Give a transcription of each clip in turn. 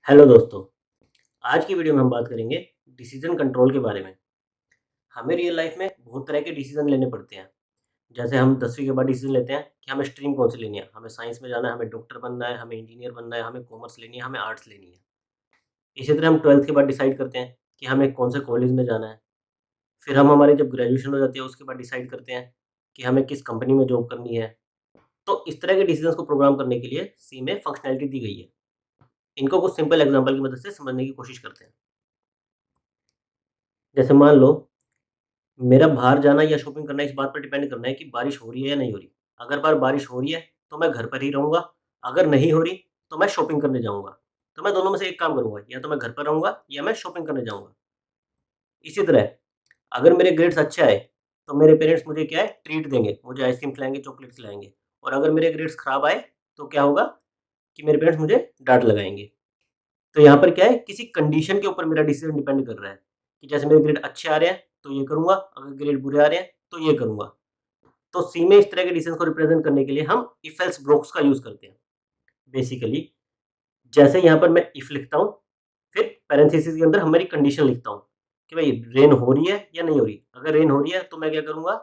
Hello दोस्तों, आज की वीडियो में हम बात करेंगे डिसीजन कंट्रोल के बारे में। हमें रियल लाइफ में बहुत तरह के डिसीजन लेने पड़ते हैं। जैसे हम 10वीं के बाद डिसीजन लेते हैं कि हमें स्ट्रीम कौन सी लेनी है, हमें साइंस में जाना है, हमें डॉक्टर बनना है, हमें इंजीनियर बनना है, हमें कॉमर्स लेनी है, हमें आर्ट्स लेनी है। इसी तरह हम 12th के बाद डिसाइड करते हैं कि हमें कौन से कॉलेज में जाना है। फिर हम हमारी जब ग्रेजुएशन हो जाती है उसके बाद डिसाइड करते हैं कि हमें किस कंपनी में जॉब करनी है। तो इस तरह के डिसीजंस को प्रोग्राम करने के लिए सी में फंक्शनैलिटी दी गई है। इनको कुछ सिंपल एग्जांपल की मदद से समझने की कोशिश करते हैं। जैसे मान लो मेरा बाहर जाना या शॉपिंग करना इस बात पर डिपेंड करना है कि बारिश हो रही है या नहीं हो रही। अगर बाहर बारिश हो रही है, तो मैं घर पर ही रहूँगा, अगर नहीं हो रही, तो मैं शॉपिंग करने जाऊँगा। तो मैं दोनों में से एक काम करूँगा, या तो मैं घर पर रहूँगा या मैं शॉपिंग करने जाऊँगा। इसी तरह अगर मेरे ग्रेड्स अच्छे आए, तो मेरे पेरेंट्स मुझे क्या है ट्रीट देंगे, मुझे आइसक्रीम खिलाएँगे, चॉकलेट खिलाएँगे। और अगर मेरे ग्रेड्स खराब आए, तो क्या होगा कि मेरे पेरेंट्स मुझे डाँट लगाएँगे। तो यहाँ पर क्या है किसी कंडीशन के ऊपर मेरा डिसीज़न डिपेंड कर रहा है, कि जैसे मेरे ग्रेड अच्छे आ रहे हैं, तो ये करूँगा, अगर ग्रेड बुरे आ रहे हैं, तो ये करूँगा। तो सी में इस तरह के डिसीजन को रिप्रेजेंट करने के लिए हम इफ एल्स ब्लॉक्स का यूज़ करते हैं। बेसिकली जैसे यहाँ पर मैं इफ लिखता हूँ, फिर पैरेंथेसिस के अंदर हमारी कंडीशन लिखता हूँ कि भाई रेन हो रही है या नहीं हो रही। अगर रेन हो रही है तो मैं क्या करूँगा,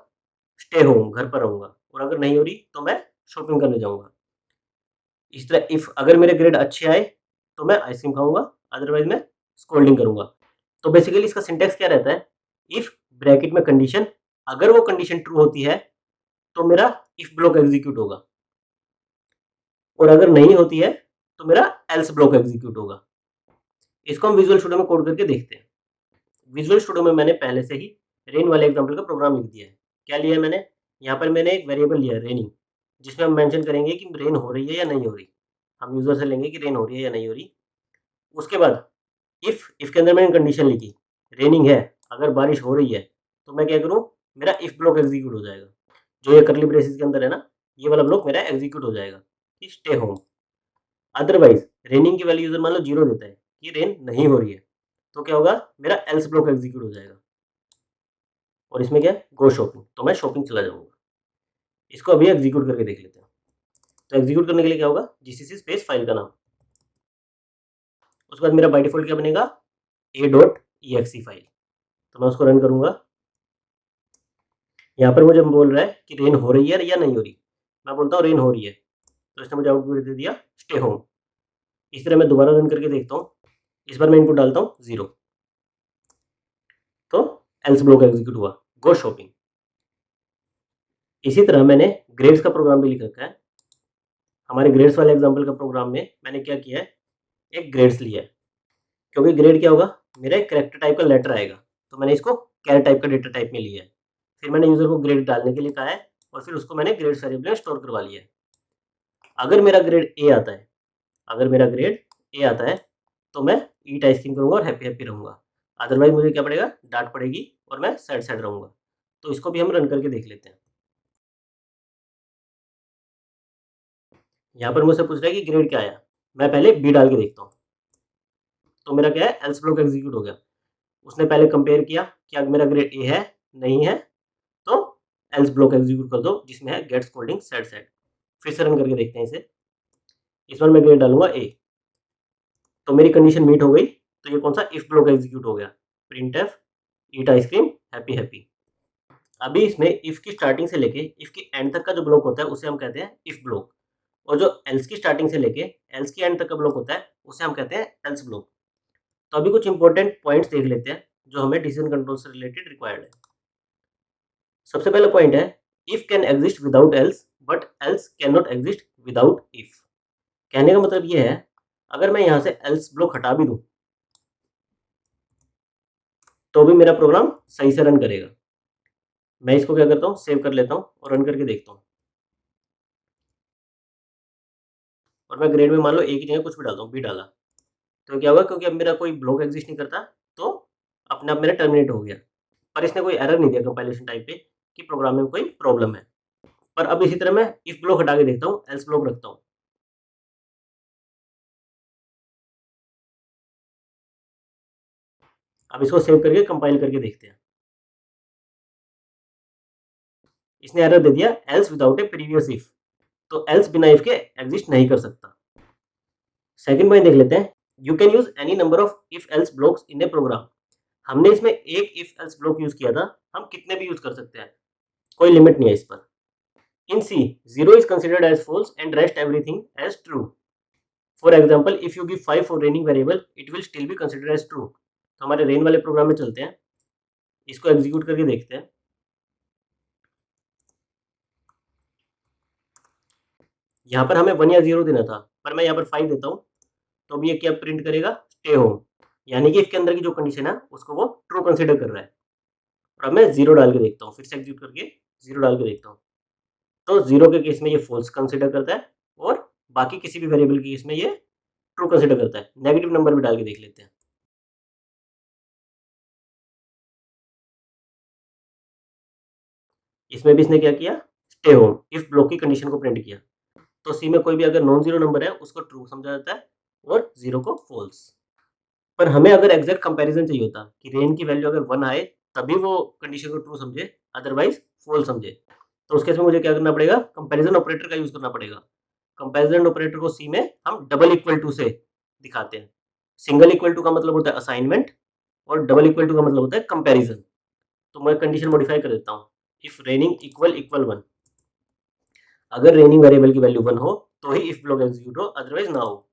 स्टे होम, घर पर रहूँगा, और अगर नहीं हो रही तो मैं शॉपिंग करने जाऊँगा। इस तरह इफ अगर मेरे ग्रेड अच्छे आए तो मैं आइसक्रीम खाऊँगा, अदरवाइज़ मैं स्कोल्डिंग करूँगा। तो बेसिकली इसका सिंटैक्स क्या रहता है, इफ ब्रैकेट में कंडीशन, अगर वो कंडीशन ट्रू होती है तो मेरा इफ ब्लॉक एग्जीक्यूट होगा, और अगर नहीं होती है तो मेरा एल्स ब्लॉक एग्जीक्यूट होगा। इसको हम विजुअल स्टूडियो में कोड करके देखते हैं। विजुअल स्टूडियो में मैंने पहले से ही रेन वाले एग्जांपल का प्रोग्राम लिख दिया है। क्या लिया है मैंने, यहाँ पर मैंने एक वेरिएबल लिया है रेनिंग, जिसमें हम मेंशन करेंगे कि रेन हो रही है या नहीं हो रही। हम यूजर से लेंगे कि रेन हो रही है या नहीं हो रही। उसके बाद इफ के अंदर मैंने कंडीशन लिखी, रेनिंग है, अगर बारिश हो रही है, तो मैं क्या करूँ, मेरा इफ ब्लॉक एग्जीक्यूट हो जाएगा। जो ये करली ब्रेसेस के अंदर है ना, ये वाला ब्लॉक मेरा एग्जीक्यूट हो जाएगा कि स्टे होम। अदरवाइज रेनिंग की वैल्यू यूजर मान लो 0 देता है कि रेन नहीं हो रही है, तो क्या होगा, मेरा एल्स ब्लॉक एग्जीक्यूट हो जाएगा। और इसमें क्या है, गो शॉपिंग, तो मैं शॉपिंग चला जाऊँगा। इसको अभी एग्जीक्यूट करके देख लेते हैं। तो एग्जीक्यूट करने के लिए क्या होगा, जीसीसी स्पेस फाइल का नाम, उसके बाद मेरा बाय डिफ़ॉल्ट क्या बनेगा, a.exe फाइल। तो मैं उसको रन करूँगा। यहाँ पर मुझे बोल रहा है कि रेन हो रही है या नहीं हो रही। मैं बोलता हूँ रेन हो रही है, तो इसने मुझे आउटपुट दे दिया स्टे होम। इस तरह मैं दोबारा रन करके देखता हूँ। इस बार मैं इनपुट डालता हूँ 0, तो एल्स ब्लॉक एग्जीक्यूट हुआ, गो शॉपिंग। इसी तरह मैंने ग्रेड्स का प्रोग्राम भी लिख रखा है। हमारे ग्रेड्स वाले एग्जांपल का प्रोग्राम में मैंने क्या किया है, एक ग्रेड्स लिया है, क्योंकि ग्रेड क्या होगा, मेरा एक कैरेक्टर टाइप का लेटर आएगा, तो मैंने इसको कैर टाइप का डेटा टाइप में लिया है। फिर मैंने यूजर को ग्रेड डालने के लिए कहा है, और फिर उसको मैंने ग्रेड्स वेरिएबल में स्टोर करवा लिया है। अगर मेरा ग्रेड ए आता है, अगर मेरा ग्रेड ए आता है, तो मैं ईट आइसक्रीम करूँगा और हैप्पी हैप्पी रहूँगा। अदरवाइज मुझे क्या पड़ेगा, डांट पड़ेगी और मैं सैड सैड रहूँगा। तो इसको भी हम रन करके देख लेते हैं। यहाँ पर मुझसे पूछ रहा है कि ग्रेड क्या आया, मैं पहले बी डाल के देखता हूँ। तो मेरा क्या है, एल्स ब्लॉक एग्जीक्यूट हो गया। उसने पहले कंपेयर किया कि अगर मेरा ग्रेड ए है, नहीं है, तो एल्स ब्लॉक एग्जीक्यूट कर दो जिसमें है गेट स्कोल्डिंग सैड सैड। फिर से रन करके देखते हैं इसे। इस बार मैं ग्रेड डालूंगा ए, तो मेरी कंडीशन मीट हो गई, तो ये कौन सा इफ ब्लॉक एग्जीक्यूट हो गया, print F eat ice cream happy happy. अभी इसमें इफ की स्टार्टिंग से लेके इफ की एंड तक का जो ब्लॉक होता है उसे हम कहते हैं इफ ब्लॉक, और जो एल्स की स्टार्टिंग से लेके एल्स की एंड तक का ब्लॉक होता है उसे हम कहते हैं एल्स ब्लॉक। तो अभी कुछ इंपॉर्टेंट पॉइंट्स देख लेते हैं जो हमें डिसीजन कंट्रोल से रिलेटेड रिक्वायर्ड है। सबसे पहला पॉइंट है, if can exist without else but else can not exist without if. कहने का मतलब ये है, अगर मैं यहाँ से एल्स ब्लॉक हटा भी दूं, तो भी मेरा प्रोग्राम सही से रन करेगा। मैं इसको क्या करता हूँ, सेव कर लेता हूँ और रन करके देखता हूँ। और मैं ग्रेड में मान लो ए की जगह कुछ भी डालता हूँ, बी डाला, तो क्या होगा, क्योंकि अब मेरा कोई ब्लॉक एग्जिस्ट नहीं करता, तो अपने आप मेरा टर्मिनेट हो गया। पर इसने कोई एरर नहीं दिया कंपाइलेशन टाइप पे कि प्रोग्राम में कोई प्रॉब्लम है। पर अब इसी तरह मैं इफ ब्लॉक हटा के देखता हूँ, एल्स ब्लॉक रखता हूँ। अब इसको सेव करके कंपाइल करके देखते हैं। इसने एरर दे दिया, else without a previous if. तो एल्स बिना इफ के एग्जिस्ट नहीं कर सकता। सेकंड पॉइंट देख लेते हैं, you can use any number of if else blocks in a program. हमने इसमें एक इफ एल्स ब्लॉक यूज किया था, हम कितने भी यूज कर सकते हैं, कोई लिमिट नहीं है इस पर। इन सी, 0 is considered as false and rest everything as true. For example, if you give 5 for raining variable, it will still be considered as true. तो हमारे रेन वाले प्रोग्राम में चलते हैं, इसको एग्जीक्यूट करके देखते हैं। यहाँ पर हमें 1 या 0 देना था, पर मैं यहाँ पर 5 देता हूँ, तो भी ये क्या प्रिंट करेगा, स्टे होम। यानी कि इसके अंदर की जो कंडीशन है उसको वो ट्रू कंसिडर कर रहा है। और अब मैं 0 डाल के देखता हूँ, फिर से एग्जीक्यूट करके 0 डाल के देखता हूँ, तो 0 के केस में ये फॉल्स कंसिडर करता है और बाकी किसी भी वेरिएबल के केस में ये ट्रू कंसिडर करता है। नेगेटिव नंबर भी डाल के देख लेते हैं। इसमें भी इसने क्या किया, स्टे होम, इफ ब्लॉक की कंडीशन को प्रिंट किया। तो सी में कोई भी अगर नॉन जीरो नंबर है उसको ट्रू समझा जाता है और 0 को फॉल्स। पर हमें अगर एग्जैक्ट कंपैरिजन चाहिए होता कि रेन की वैल्यू अगर 1 आए तभी वो कंडीशन को ट्रू समझे, अदरवाइज फॉल्स समझे, तो उसके में मुझे क्या करना पड़ेगा, कंपैरिजन ऑपरेटर का यूज करना पड़ेगा। कंपैरिजन ऑपरेटर को सी में हम डबल इक्वल टू से दिखाते हैं। सिंगल इक्वल टू का मतलब होता है असाइनमेंट और डबल इक्वल टू का मतलब होता है कंपैरिजन। तो मैं कंडीशन मॉडिफाई कर देता हूँ, इफ रेनिंग इक्वल इक्वल 1, अगर रेनिंग वेरिएबल की वैल्यू 1 हो तो ही इफ ब्लॉक एग्जीक्यूट हो, अदरवाइज ना हो।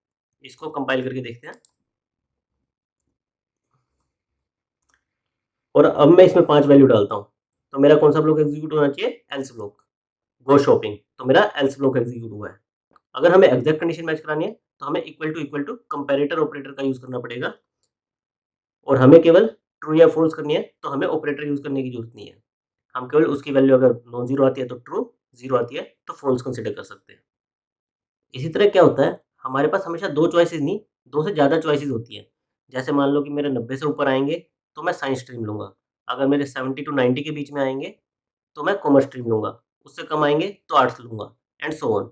इसको कंपाइल करके देखते हैं। और अब मैं इसमें 5 वैल्यू डालता हूँ, तो मेरा कौन सा ब्लॉक एग्जीक्यूट होना चाहिए, एल्स ब्लॉक। गो शॉपिंग, तो मेरा एल्स ब्लॉक एग्जीक्यूट हुआ है। अगर हमें एग्जैक्ट कंडीशन मैच करानी है तो हमें इक्वल टू कंपैरेटर ऑपरेटर का यूज करना पड़ेगा। और हमें केवल ट्रू या फॉल्स करनी है तो हमें ऑपरेटर यूज करने की जरूरत नहीं है। हम केवल उसकी वैल्यू अगर नॉन जीरो आती है तो ट्रू, जीरो आती है तो फॉल्स कंसिडर कर सकते हैं। इसी तरह क्या होता है, हमारे पास हमेशा 2 चॉइसेस नहीं, 2 से ज़्यादा चॉइसेस होती हैं। जैसे मान लो कि मेरे 90 से ऊपर आएँगे, तो मैं साइंस स्ट्रीम लूँगा। अगर मेरे 70 टू 90 के बीच में आएँगे, तो मैं कॉमर्स स्ट्रीम लूँगा। उससे कम आएँगे तो आर्ट्स लूँगा, एंड सो ऑन।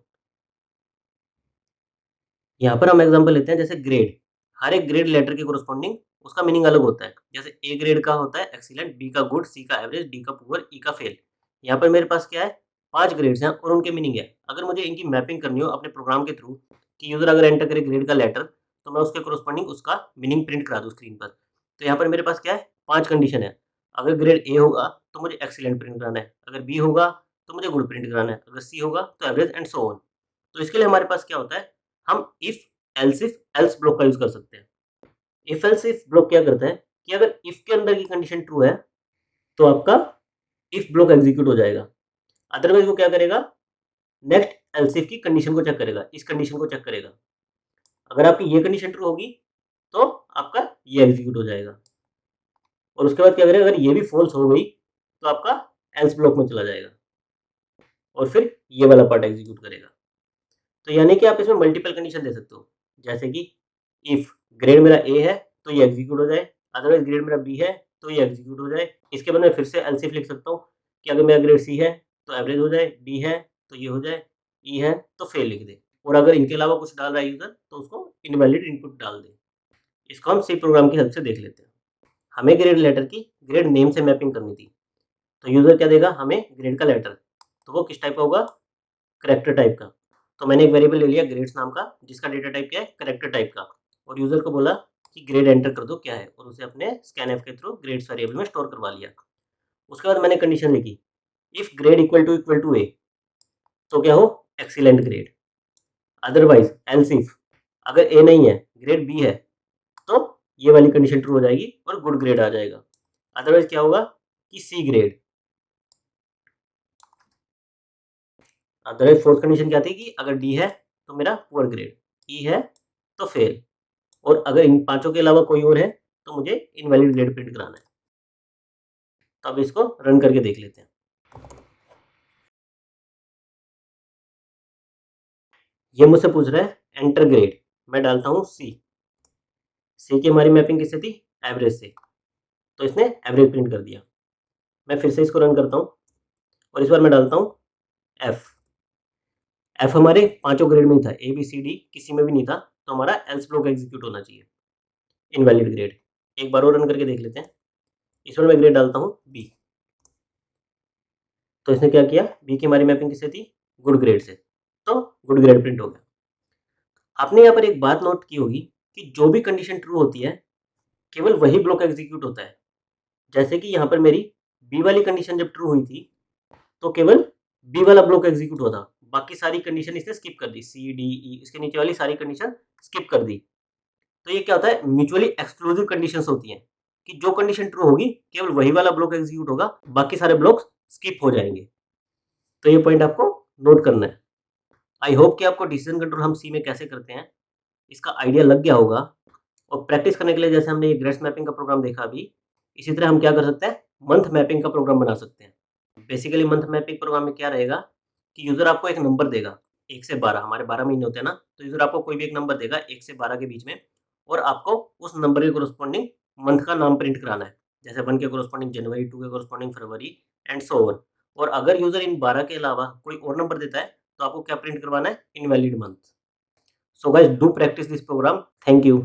यहाँ पर हम एग्ज़ाम्पल लेते हैं, जैसे ग्रेड। हर एक ग्रेड लेटर के कोरस्पॉन्डिंग उसका मीनिंग अलग होता है। जैसे ए ग्रेड का होता है एक्सीलेंट, बी का गुड, सी का एवरेज, डी का पुअर, ई का फेल। यहाँ पर मेरे पास क्या है, 5 ग्रेड्स हैं और उनके मीनिंग है। अगर मुझे इनकी मैपिंग करनी हो अपने प्रोग्राम के थ्रू कि यूज़र अगर एंटर करे ग्रेड का लेटर, तो मैं उसके कोरस्पॉन्डिंग उसका मीनिंग प्रिंट करा दूँ स्क्रीन पर। तो यहाँ पर मेरे पास क्या है, 5 कंडीशन है। अगर ग्रेड ए होगा तो मुझे एक्सीलेंट प्रिंट कराना है, अगर बी होगा तो मुझे गुड प्रिंट कराना है, अगर सी होगा तो एवरेज, एंड सो ऑन। तो इसके लिए हमारे पास क्या होता है, हम इफ एल्स ब्लॉक का यूज़ कर सकते हैं। इफ एल्स इफ ब्लॉक क्या करता है कि अगर इफ के अंदर की कंडीशन ट्रू है तो आपका इफ ब्लॉक एग्जीक्यूट हो जाएगा। अदरवाइज वो क्या करेगा, नेक्स्ट एल्स इफ की कंडीशन को चेक करेगा, इस कंडीशन को चेक करेगा। अगर आपकी ये कंडीशन ट्रू होगी तो आपका ये एग्जीक्यूट हो जाएगा। और उसके बाद क्या करेगा, अगर ये भी फॉल्स हो गई तो आपका एल्स ब्लॉक में चला जाएगा और फिर ये वाला पार्ट एग्जीक्यूट करेगा। तो यानी कि आप इसमें मल्टीपल कंडीशन दे सकते हो। जैसे कि इफ ग्रेड मेरा ए है तो ये एग्जीक्यूट हो जाए, अदरवाइज ग्रेड मेरा बी है तो ये एग्जीक्यूट हो जाए। इसके बाद मैं फिर से एल्स इफ लिख सकता हूँ कि अगर मेरा ग्रेड सी है तो एवरेज हो जाए, डी है तो ये हो जाए, ई है तो फेल लिख दे। और अगर इनके अलावा कुछ डाल रहा है यूज़र तो उसको इनवैलिड इनपुट डाल दे। इसको हम सी प्रोग्राम की हेल्प से देख लेते हैं। हमें ग्रेड लेटर की ग्रेड नेम से मैपिंग करनी थी। तो यूज़र क्या देगा, हमें ग्रेड का लेटर, तो वो किस टाइप का होगा, करैक्टर टाइप का। तो मैंने एक वेरिएबल ले लिया ग्रेड्स नाम का, जिसका डेटा टाइप क्या है, करैक्टर टाइप का। और यूज़र को बोला कि ग्रेड एंटर कर दो क्या है, और उसे अपने स्कैनफ के थ्रू ग्रेड्स वेरिएबल में स्टोर करवा लिया। उसके बाद मैंने कंडीशन लिखी, इफ ग्रेड इक्वल टू ए, तो क्या हो, excellent grade. Otherwise else if अगर ए नहीं है, ग्रेड बी है, तो ये वाली कंडीशन ट्रू हो जाएगी और गुड ग्रेड आ जाएगा। अदरवाइज क्या होगा कि C grade. Otherwise fourth condition क्या थी कि अगर डी है तो मेरा पुअर ग्रेड, ई है तो फेल, और अगर इन पांचों के अलावा कोई और है तो मुझे इनवैलिड ग्रेड प्रिंट कराना है। तो अब इसको रन करके देख लेते हैं। ये मुझसे पूछ रहा है एंटर ग्रेड, मैं डालता हूँ सी। सी की हमारी मैपिंग किससे थी, एवरेज से, तो इसने एवरेज प्रिंट कर दिया। मैं फिर से इसको रन करता हूँ और इस बार मैं डालता हूँ एफ। एफ हमारे पांचों ग्रेड में ही था, ए बी सी डी किसी में भी नहीं था, तो हमारा एल्स ब्लॉक एग्जीक्यूट होना चाहिए, इनवैलिड ग्रेड। एक बार और रन करके देख लेते हैं। इस बार मैं ग्रेड डालता हूँ बी, तो इसने क्या किया, बी की हमारी मैपिंग किससे थी, गुड ग्रेड से, तो गुड ग्रेड प्रिंट हो गया। आपने यहाँ पर एक बात नोट की होगी कि जो भी कंडीशन ट्रू होती है केवल वही ब्लॉक एग्जीक्यूट होता है। जैसे कि यहाँ पर मेरी बी वाली कंडीशन जब ट्रू हुई थी तो केवल बी वाला ब्लॉक एग्जीक्यूट हुआ था, बाकी सारी कंडीशन इसने स्किप कर दी, सी डी ई इसके नीचे वाली सारी कंडीशन स्किप कर दी। तो ये क्या होता है, म्यूचुअली एक्सक्लूसिव कंडीशंस होती हैं कि जो कंडीशन ट्रू होगी केवल वही वाला ब्लॉक एग्जीक्यूट होगा, बाकी सारे ब्लॉक्स स्किप हो जाएंगे। तो ये पॉइंट आपको नोट करना है। आई होप कि आपको डिसीजन कंट्रोल हम सी में कैसे करते हैं इसका आइडिया लग गया होगा। और प्रैक्टिस करने के लिए जैसे हमने ये ग्रेड्स मैपिंग का प्रोग्राम देखा अभी, इसी तरह हम क्या कर सकते हैं, मंथ मैपिंग का प्रोग्राम बना सकते हैं। बेसिकली मंथ मैपिंग प्रोग्राम में क्या रहेगा कि यूजर आपको एक नंबर देगा 1 से 12, हमारे 12 महीने होते हैं ना, तो यूजर आपको कोई भी एक नंबर देगा 1 से 12 के बीच में, और आपको उस नंबर के कोरस्पॉन्डिंग मंथ का नाम प्रिंट कराना है। जैसे 1 के कोरस्पॉन्डिंग जनवरी, 2 के corresponding February and so on. और अगर यूजर इन 12 के अलावा कोई और नंबर देता है तो आपको क्या प्रिंट करवाना है, invalid month. So guys, do practice this program. Thank you.